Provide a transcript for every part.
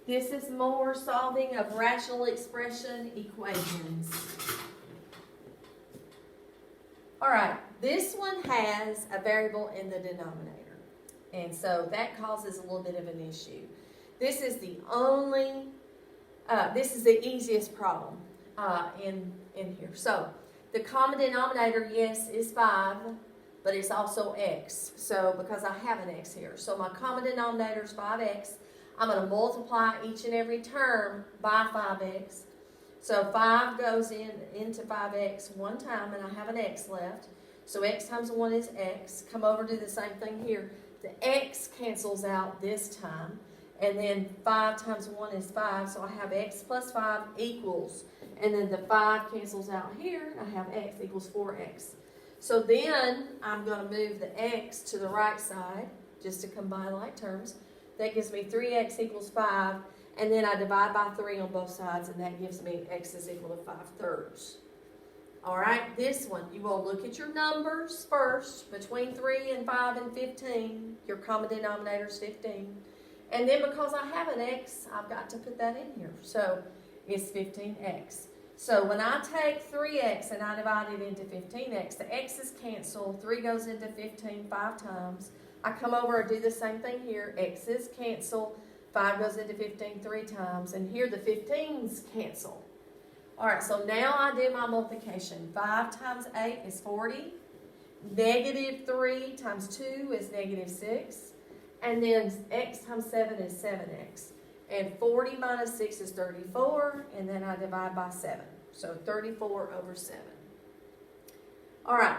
This is more solving of rational expression equations. All right, this one has a variable in the denominator, and so that causes a little bit of an issue. This is the easiest problem in here. So the common denominator, yes, is 5, but it's also x. So because I have an x here, so my common denominator is 5x. I'm going to multiply each and every term by 5x. So 5 goes into 5x one time, and I have an x left. So x times 1 is x. Come over, do the same thing here. The x cancels out this time. And then 5 times 1 is 5, so I have x plus 5 equals. And then the 5 cancels out here, and I have x equals 4x. So then I'm going to move the x to the right side, just to combine like terms. That gives me 3x equals 5, and then I divide by 3 on both sides, and that gives me x is equal to 5/3. All right, this one, you will look at your numbers first, between 3 and 5 and 15. Your common denominator is 15. And then because I have an x, I've got to put that in here. So it's 15x. So when I take 3x and I divide it into 15x, the x's cancel. 3 goes into 15 5 times. I come over and do the same thing here. X's cancel. 5 goes into 15 3 times. And here the 15's cancel. All right, so now I do my multiplication. 5 times 8 is 40. Negative 3 times 2 is negative 6. And then x times 7 is 7x. And 40 minus 6 is 34. And then I divide by 7. So 34 over 7. All right.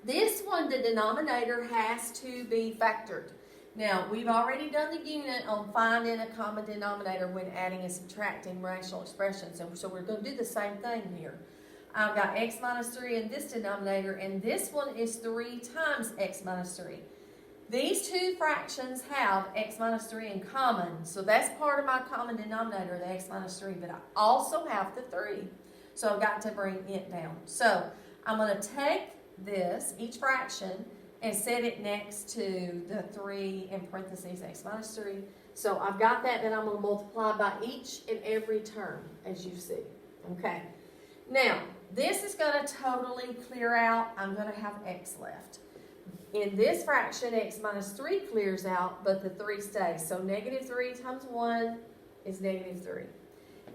This one, the denominator has to be factored. Now, we've already done the unit on finding a common denominator when adding and subtracting rational expressions. And so we're going to do the same thing here. I've got x minus 3 in this denominator. And this one is 3 times x minus 3. These two fractions have x minus 3 in common, so that's part of my common denominator, the x minus 3, but I also have the 3, so I've got to bring it down. So I'm going to take this, each fraction, and set it next to the 3 in parentheses, x minus 3. So I've got that, then I'm going to multiply by each and every term, as you see. Okay. Now, this is going to totally clear out. I'm going to have x left. In this fraction, x minus 3 clears out, but the 3 stays. So negative 3 times 1 is negative 3.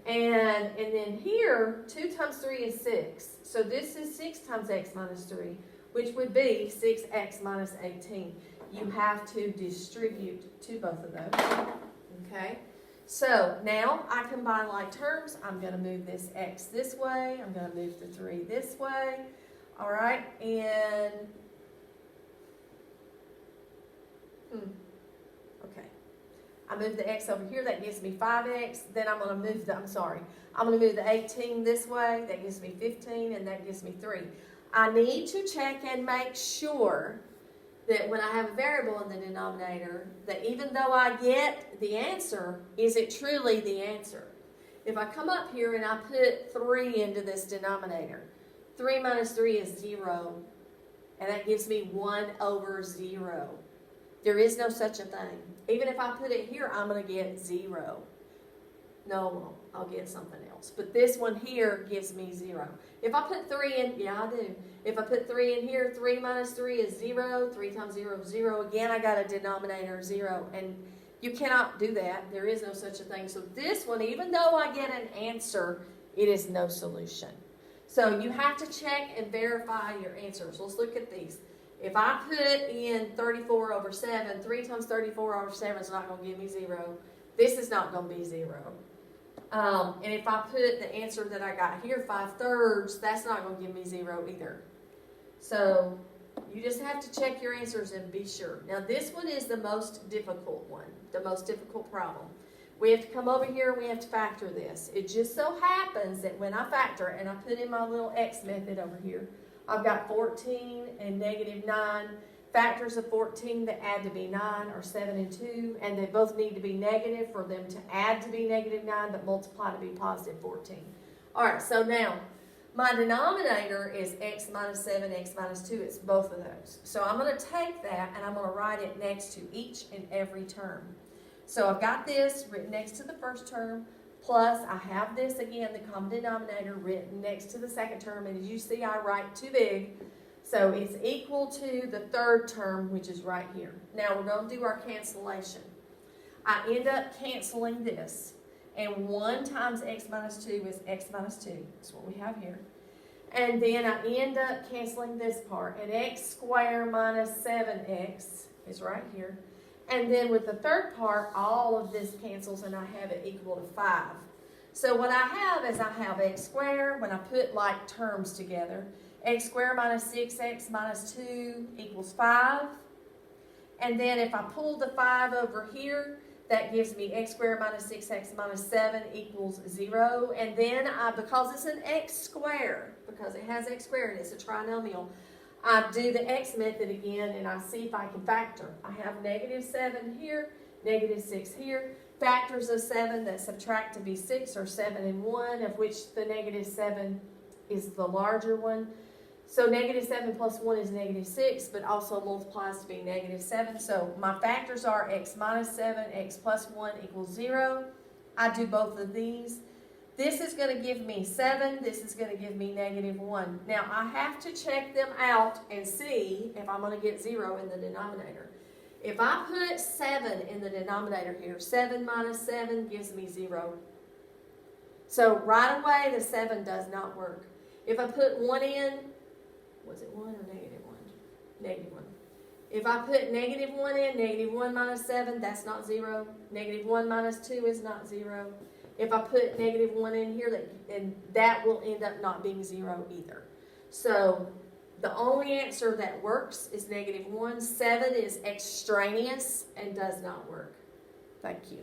And then here, 2 times 3 is 6. So this is 6 times x minus 3, which would be 6x minus 18. You have to distribute to both of those. Okay? So now I combine like terms. I'm going to move this x this way. I'm going to move the 3 this way. All right? And okay. I move the x over here. That gives me 5x. Then I'm going to move I'm going to move the 18 this way. That gives me 15, and that gives me 3. I need to check and make sure that when I have a variable in the denominator, that even though I get the answer, is it truly the answer? If I come up here and I put 3 into this denominator, 3 minus 3 is 0, and that gives me 1 over 0. There is no such a thing. Even if I put it here, I'm going to get 0. No, I won't. I'll get something else. But this one here gives me 0. If I put 3 in, yeah, I do. If I put 3 in here, 3 minus 3 is 0. 3 times 0 is 0. Again, I got a denominator of 0. And you cannot do that. There is no such a thing. So this one, even though I get an answer, it is no solution. So you have to check and verify your answers. Let's look at these. If I put in 34 over 7, 3 times 34 over 7 is not going to give me 0. This is not going to be 0. And if I put the answer that I got here, 5/3, that's not going to give me 0 either. So you just have to check your answers and be sure. Now this one is the most difficult one, the most difficult problem. We have to come over here and we have to factor this. It just so happens that when I factor and I put in my little x method over here, I've got 14 and negative 9. Factors of 14 that add to be 9 are 7 and 2, and they both need to be negative for them to add to be negative 9, but multiply to be positive 14. All right, so now my denominator is x minus 7, x minus 2. It's both of those. So I'm going to take that and I'm going to write it next to each and every term. So I've got this written next to the first term, plus I have this again, the common denominator, written next to the second term, and as you see, I write too big. So it's equal to the third term, which is right here. Now we're going to do our cancellation. I end up canceling this, and 1 times x minus 2 is x minus 2. That's what we have here. And then I end up canceling this part, and x squared minus 7x is right here. And then with the third part, all of this cancels, and I have it equal to 5. So what I have is I have x squared, when I put like terms together, x squared minus 6x minus 2 equals 5. And then if I pull the 5 over here, that gives me x squared minus 6x minus 7 equals 0. And then because it's an x squared, because it has x squared, it's a trinomial, I do the x method again, and I see if I can factor. I have negative 7 here, negative 6 here. Factors of 7 that subtract to be 6 are 7 and 1, of which the negative 7 is the larger one. So negative 7 plus 1 is negative 6, but also multiplies to be negative 7. So my factors are x minus 7, x plus 1 equals 0. I do both of these. This is going to give me 7. This is going to give me negative 1. Now, I have to check them out and see if I'm going to get 0 in the denominator. If I put 7 in the denominator here, 7 minus 7 gives me 0. So right away, the 7 does not work. If I put 1 in, was it 1 or negative 1? Negative 1. If I put negative 1 in, negative 1 minus 7, that's not 0. Negative 1 minus 2 is not 0. If I put negative 1 in here, that will end up not being 0 either. So the only answer that works is negative 1. 7 is extraneous and does not work. Thank you.